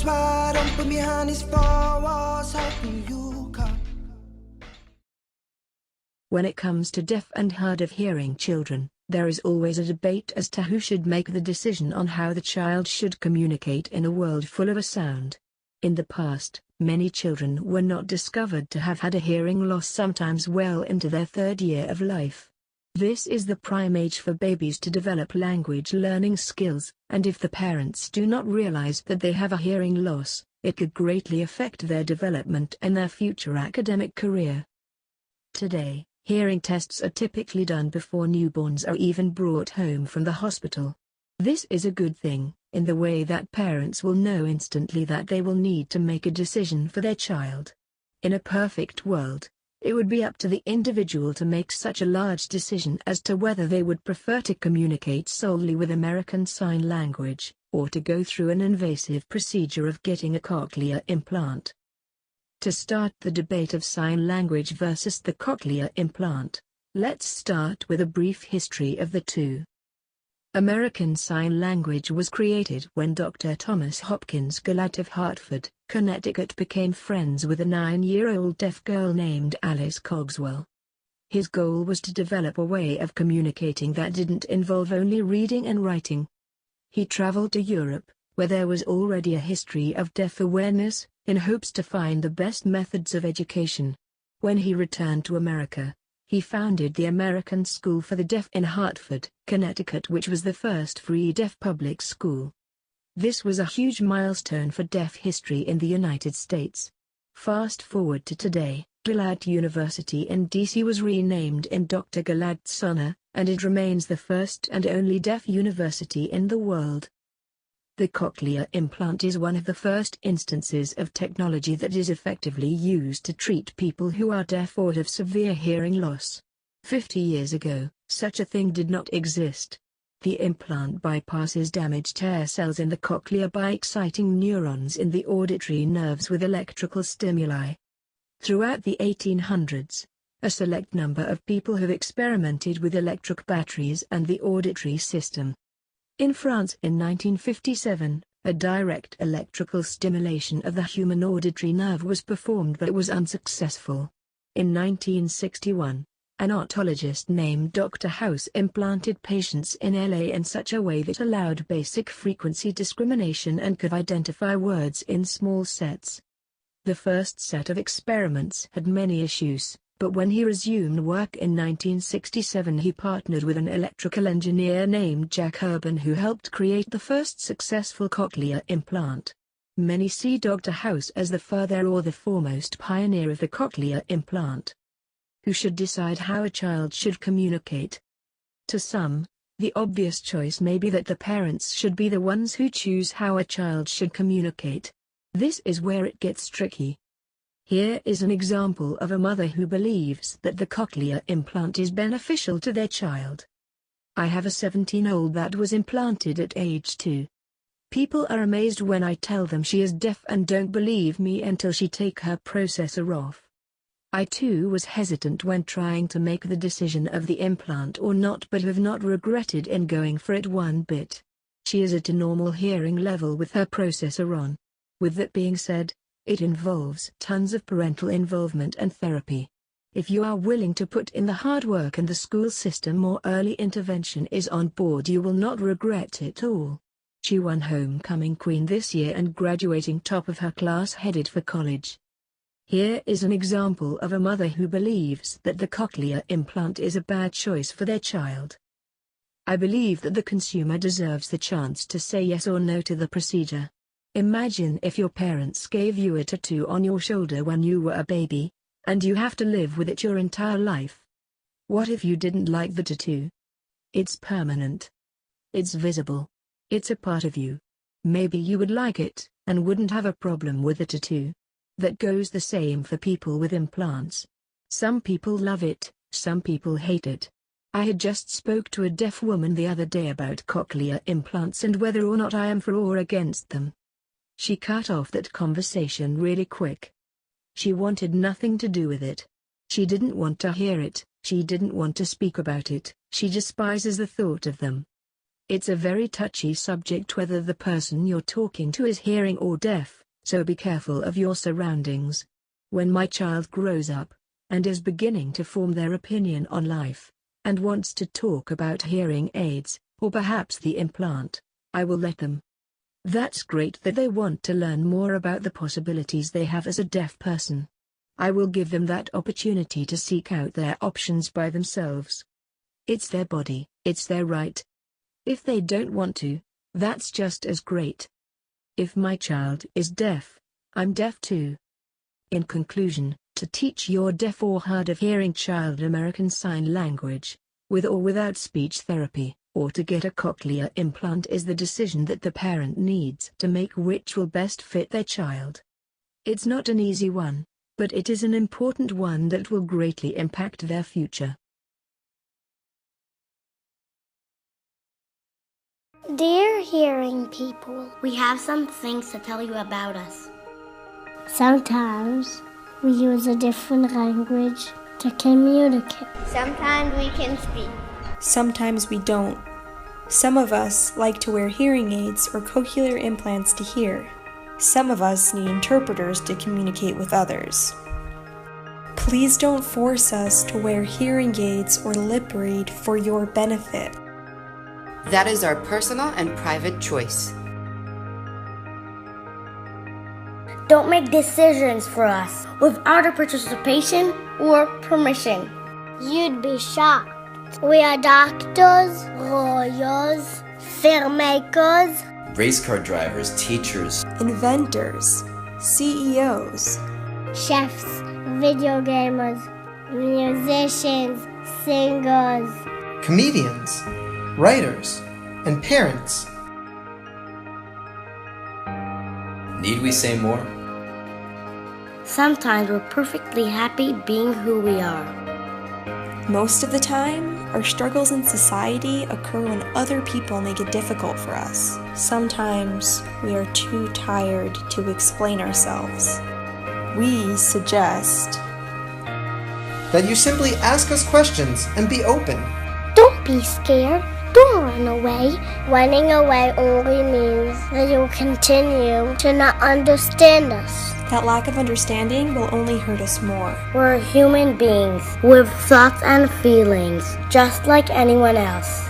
arms wide open behind these four walls, hoping you come. When it comes to deaf and hard of hearing children, there is always a debate as to who should make the decision on how the child should communicate in a world full of a sound. In the past, many children were not discovered to have had a hearing loss, sometimes well into their third year of life. This is the prime age for babies to develop language learning skills, and if the parents do not realize that they have a hearing loss, it could greatly affect their development and their future academic career. Today, hearing tests are typically done before newborns are even brought home from the hospital. This is a good thing, in the way that parents will know instantly that they will need to make a decision for their child. In a perfect world, it would be up to the individual to make such a large decision as to whether they would prefer to communicate solely with American Sign Language, or to go through an invasive procedure of getting a cochlear implant. To start the debate of sign language versus the cochlear implant, let's start with a brief history of the two. American Sign Language was created when Dr. Thomas Hopkins Gillette of Hartford, Connecticut became friends with a 9-year-old deaf girl named Alice Cogswell. His goal was to develop a way of communicating that didn't involve only reading and writing. He traveled to Europe, where there was already a history of deaf awareness, in hopes to find the best methods of education. When he returned to America, he founded the American School for the Deaf in Hartford, Connecticut, which was the first free deaf public school. This was a huge milestone for deaf history in the United States. Fast forward to today, Gillette University in D.C. was renamed in Dr. Gillette's honor, and it remains the first and only deaf university in the world. The cochlear implant is one of the first instances of technology that is effectively used to treat people who are deaf or have severe hearing loss. 50 years ago, such a thing did not exist. The implant bypasses damaged hair cells in the cochlea by exciting neurons in the auditory nerves with electrical stimuli. Throughout the 1800s, a select number of people have experimented with electric batteries and the auditory system. In France in 1957, a direct electrical stimulation of the human auditory nerve was performed but was unsuccessful. In 1961, an otologist named Dr. House implanted patients in LA in such a way that allowed basic frequency discrimination and could identify words in small sets. The first set of experiments had many issues, but when he resumed work in 1967 he partnered with an electrical engineer named Jack Urban who helped create the first successful cochlear implant. Many see Dr. House as the father or the foremost pioneer of the cochlear implant. Who should decide how a child should communicate? To some, the obvious choice may be that the parents should be the ones who choose how a child should communicate. This is where it gets tricky. Here is an example of a mother who believes that the cochlear implant is beneficial to their child. I have a 17-year-old that was implanted at age 2. People are amazed when I tell them she is deaf and don't believe me until she take her processor off. I too was hesitant when trying to make the decision of the implant or not, but have not regretted in going for it one bit. She is at a normal hearing level with her processor on. With that being said, it involves tons of parental involvement and therapy. If you are willing to put in the hard work and the school system or early intervention is on board, you will not regret it all. She won homecoming queen this year and graduating top of her class, headed for college. Here is an example of a mother who believes that the cochlear implant is a bad choice for their child. I believe that the consumer deserves the chance to say yes or no to the procedure. Imagine if your parents gave you a tattoo on your shoulder when you were a baby, and you have to live with it your entire life. What if you didn't like the tattoo? It's permanent. It's visible. It's a part of you. Maybe you would like it, and wouldn't have a problem with the tattoo. That goes the same for people with implants. Some people love it, some people hate it. I had just spoke to a deaf woman the other day about cochlear implants and whether or not I am for or against them. She cut off that conversation really quick. She wanted nothing to do with it. She didn't want to hear it, she didn't want to speak about it, she despises the thought of them. It's a very touchy subject whether the person you're talking to is hearing or deaf, so be careful of your surroundings. When my child grows up, and is beginning to form their opinion on life, and wants to talk about hearing aids, or perhaps the implant, I will let them. That's great that they want to learn more about the possibilities they have as a deaf person. I will give them that opportunity to seek out their options by themselves. It's their body, it's their right. If they don't want to, that's just as great. If my child is deaf, I'm deaf too. In conclusion, to teach your deaf or hard of hearing child American Sign Language, with or without speech therapy, or to get a cochlear implant is the decision that the parent needs to make, which will best fit their child. It's not an easy one, but it is an important one that will greatly impact their future. Dear hearing people, we have some things to tell you about us. Sometimes we use a different language to communicate. Sometimes we can speak. Sometimes we don't. Some of us like to wear hearing aids or cochlear implants to hear. Some of us need interpreters to communicate with others. Please don't force us to wear hearing aids or lip read for your benefit. That is our personal and private choice. Don't make decisions for us without our participation or permission. You'd be shocked. We are doctors, lawyers, filmmakers, race car drivers, teachers, inventors, CEOs, chefs, video gamers, musicians, singers, comedians, writers, and parents. Need we say more? Sometimes we're perfectly happy being who we are. Most of the time, our struggles in society occur when other people make it difficult for us. Sometimes we are too tired to explain ourselves. We suggest that you simply ask us questions and be open. Don't be scared. Don't run away. Running away only means that you'll continue to not understand us. That lack of understanding will only hurt us more. We're human beings with thoughts and feelings, just like anyone else.